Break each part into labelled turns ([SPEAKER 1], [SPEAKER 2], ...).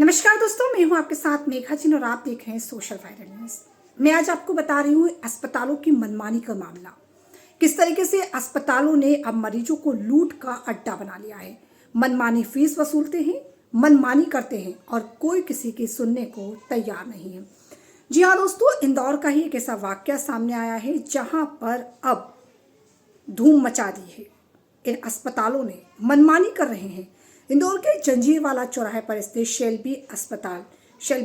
[SPEAKER 1] नमस्कार दोस्तों, मैं हूं आपके साथ मेघा जी और आप देख रहे हैं सोशल वायरल न्यूज। मैं आज आपको बता रही हूं अस्पतालों की मनमानी का मामला। किस तरीके से अस्पतालों ने अब मरीजों को लूट का अड्डा बना लिया है। मनमानी फीस वसूलते हैं, मनमानी करते हैं और कोई किसी की सुनने को तैयार नहीं है। जी हाँ दोस्तों, इंदौर का ही एक ऐसा वाकया सामने आया है जहां पर अब धूम मचा दी है। इन अस्पतालों ने मनमानी कर रहे हैं। इंदौर के जंजीरवाला चौराहे पर स्थित शेल्बी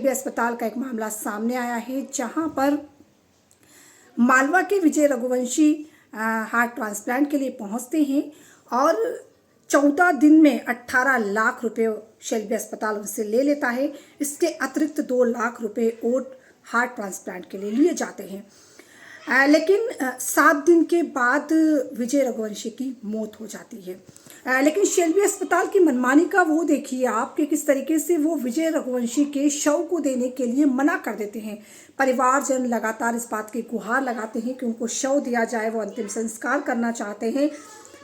[SPEAKER 1] अस्पताल का एक मामला सामने आया है जहां पर मालवा के विजय रघुवंशी हार्ट ट्रांसप्लांट के लिए पहुंचते हैं और 14 दिन में 18 लाख रुपए शेल्बी अस्पताल उनसे ले लेता है। इसके अतिरिक्त 2 लाख रुपए और हार्ट ट्रांसप्लांट के लिए लिए जाते हैं। लेकिन 7 दिन के बाद विजय रघुवंशी की मौत हो जाती है। लेकिन शेल्बी अस्पताल की मनमानी का वो देखिए आप कि किस तरीके से वो विजय रघुवंशी के शव को देने के लिए मना कर देते हैं। परिवारजन लगातार इस बात की गुहार लगाते हैं कि उनको शव दिया जाए, वो अंतिम संस्कार करना चाहते हैं।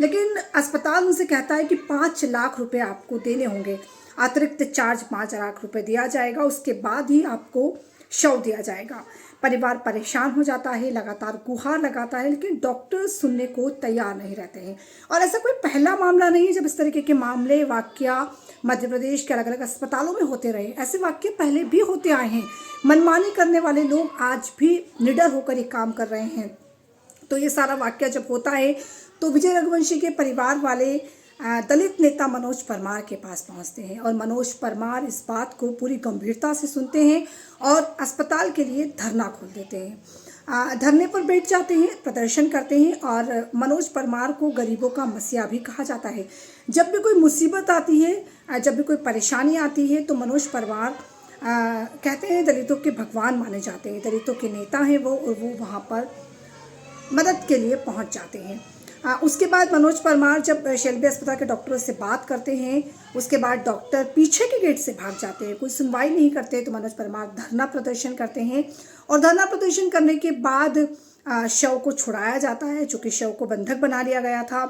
[SPEAKER 1] लेकिन अस्पताल उनसे कहता है कि 5 लाख रुपए आपको देने होंगे, अतिरिक्त चार्ज 5 लाख रुपए दिया जाएगा, उसके बाद ही आपको शव दिया जाएगा। परिवार परेशान हो जाता है, लगातार गुहार लगाता है, लेकिन डॉक्टर सुनने को तैयार नहीं रहते हैं। और ऐसा कोई पहला मामला नहीं है जब इस तरीके के मामले वाकया मध्य प्रदेश के अलग अलग अस्पतालों में होते रहे। ऐसे वाकये पहले भी होते आए हैं। मनमानी करने वाले लोग आज भी निडर होकर ये काम कर रहे हैं। तो ये सारा वाकया जब होता है तो विजय रघुवंशी के परिवार वाले दलित नेता मनोज परमार के पास पहुंचते हैं और मनोज परमार इस बात को पूरी गंभीरता से सुनते हैं और अस्पताल के लिए धरना खोल देते हैं। धरने पर बैठ जाते हैं, प्रदर्शन करते हैं और मनोज परमार को गरीबों का मसीहा भी कहा जाता है। जब भी कोई मुसीबत आती है, जब भी कोई परेशानी आती है तो मनोज परमार कहते हैं दलितों के भगवान माने जाते हैं, दलितों के नेता हैं वो, और वो वहाँ पर मदद के लिए पहुँच जाते हैं। उसके बाद मनोज परमार जब शेल्बी अस्पताल के डॉक्टरों से बात करते हैं, उसके बाद डॉक्टर पीछे के गेट से भाग जाते हैं, कोई सुनवाई नहीं करते। तो मनोज परमार धरना प्रदर्शन करते हैं और धरना प्रदर्शन करने के बाद शव को छुड़ाया जाता है, चूँकि शव को बंधक बना लिया गया था,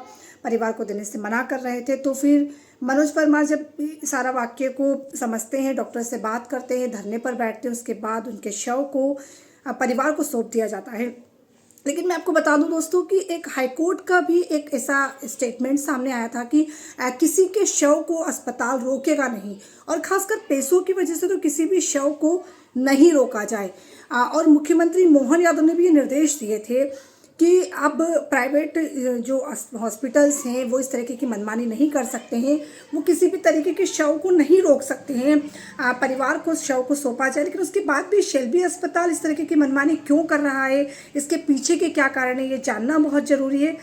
[SPEAKER 1] परिवार को देने से मना कर रहे थे। तो फिर मनोज परमार जब सारा वाक्य को समझते हैं, डॉक्टर से बात करते हैं, धरने पर बैठते हैं, उसके बाद उनके शव को परिवार को सौंप दिया जाता है। लेकिन मैं आपको बता दूं दोस्तों कि एक हाईकोर्ट का भी एक ऐसा स्टेटमेंट सामने आया था कि किसी के शव को अस्पताल रोकेगा नहीं, और खासकर पैसों की वजह से तो किसी भी शव को नहीं रोका जाए। और मुख्यमंत्री मोहन यादव ने भी ये निर्देश दिए थे कि अब प्राइवेट जो हॉस्पिटल्स हैं वो इस तरीके की मनमानी नहीं कर सकते हैं, वो किसी भी तरीके के शव को नहीं रोक सकते हैं, परिवार को शव को सौंपा जाए। लेकिन उसके बाद भी शेल्बी अस्पताल इस तरीके की मनमानी क्यों कर रहा है, इसके पीछे के क्या कारण है, ये जानना बहुत ज़रूरी है।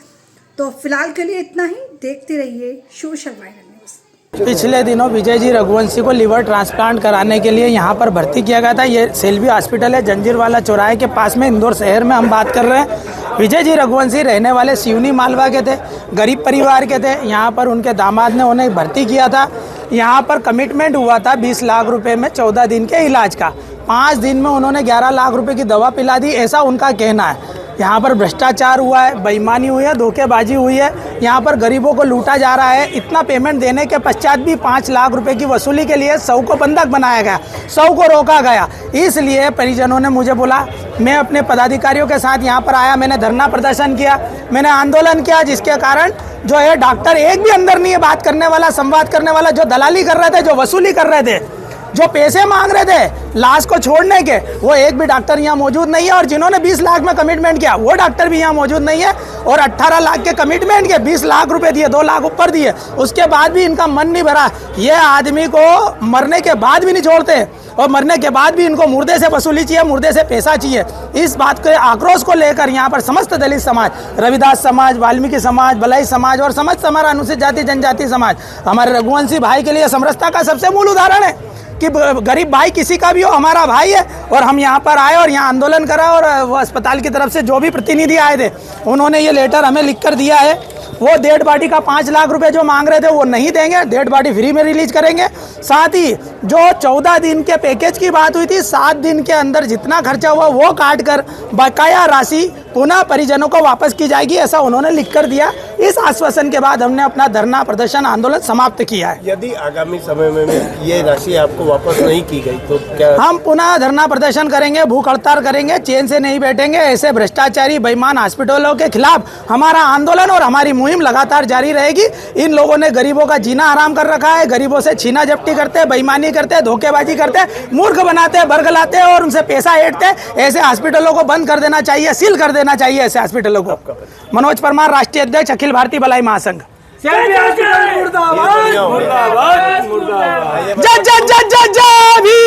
[SPEAKER 1] तो फिलहाल के लिए इतना ही। देखते रहिए सोशल वायरल न्यूज़।
[SPEAKER 2] पिछले दिनों विजय जी रघुवंशी को लिवर ट्रांसप्लांट कराने के लिए यहाँ पर भर्ती किया गया था। ये शेल्बी हॉस्पिटल है, जंजीरवाला चौराहे के पास में, इंदौर शहर में हम बात कर रहे हैं। विजय जी रघुवंशी रहने वाले सिवनी मालवा के थे, गरीब परिवार के थे। यहाँ पर उनके दामाद ने उन्हें भर्ती किया था। यहाँ पर कमिटमेंट हुआ था 20 लाख रुपए में 14 दिन के इलाज का। 5 दिन में उन्होंने 11 लाख रुपए की दवा पिला दी, ऐसा उनका कहना है। यहाँ पर भ्रष्टाचार हुआ है, बेईमानी हुई है, धोखेबाजी हुई है, यहाँ पर गरीबों को लूटा जा रहा है। इतना पेमेंट देने के पश्चात भी 5 लाख रुपए की वसूली के लिए शव को बंधक बनाया गया, शव को रोका गया। इसलिए परिजनों ने मुझे बोला, मैं अपने पदाधिकारियों के साथ यहाँ पर आया, मैंने धरना प्रदर्शन किया, मैंने आंदोलन किया, जिसके कारण जो है डॉक्टर एक भी अंदर नहीं है बात करने वाला, संवाद करने वाला। जो दलाली कर रहे थे, जो वसूली कर रहे थे, जो पैसे मांग रहे थे लाश को छोड़ने के, वो एक भी डॉक्टर यहाँ मौजूद नहीं है। और जिन्होंने 20 लाख में कमिटमेंट किया वो डॉक्टर भी यहाँ मौजूद नहीं है। और 18 लाख के कमिटमेंट के 20 लाख रुपए दिए, 2 लाख ऊपर दिए, उसके बाद भी इनका मन नहीं भरा। ये आदमी को मरने के बाद भी नहीं छोड़ते और मरने के बाद भी इनको मुर्दे से वसूली चाहिए, मुर्दे से पैसा चाहिए। इस बात के आक्रोश को लेकर यहाँ पर समस्त दलित समाज, रविदास समाज, वाल्मीकि समाज, बलाई समाज और समस्त हमारा अनुसूचित जाति जनजाति समाज हमारे रघुवंशी भाई के लिए समरसता का सबसे मूल उदाहरण है कि गरीब भाई किसी का भी हो, हमारा भाई है। और हम यहाँ पर आए और यहाँ आंदोलन करा, और वो अस्पताल की तरफ से जो भी प्रतिनिधि आए थे उन्होंने ये लेटर हमें लिख कर दिया है। वो डेड बॉडी का 5 लाख रुपए जो मांग रहे थे वो नहीं देंगे, डेड बॉडी फ्री में रिलीज करेंगे। साथ ही जो 14 दिन के पैकेज की बात हुई थी, 7 दिन के अंदर जितना खर्चा हुआ वो काट कर बकाया राशि पुनः परिजनों को वापस की जाएगी, ऐसा उन्होंने लिख कर दिया। इस आश्वासन के बाद हमने अपना धरना प्रदर्शन आंदोलन समाप्त किया है।
[SPEAKER 3] यदि आगामी समय में ये राशि आपको वापस नहीं की गई तो क्या
[SPEAKER 2] हम पुनः धरना प्रदर्शन करेंगे, भूख हड़ताल करेंगे, चैन से नहीं बैठेंगे। ऐसे भ्रष्टाचारी बेईमान हॉस्पिटलों के खिलाफ हमारा आंदोलन और हमारी मुहिम लगातार जारी रहेगी। इन लोगों ने गरीबों का जीना हराम कर रखा है, गरीबों से छीना झपटी करते हैं, बेईमानी करते हैं, धोखेबाजी करते हैं, मूर्ख बनाते हैं, बरगलाते हैं और उनसे पैसा ऐंठते हैं। ऐसे हॉस्पिटलों को बंद कर देना चाहिए, सील कर देना चाहिए ऐसे हॉस्पिटलों को। मनोज परमार, राष्ट्रीय अध्यक्ष, अखिल भारतीय भलाई महासंघ।
[SPEAKER 3] मुर्दाबाद
[SPEAKER 2] जय जय जय जय जय भी।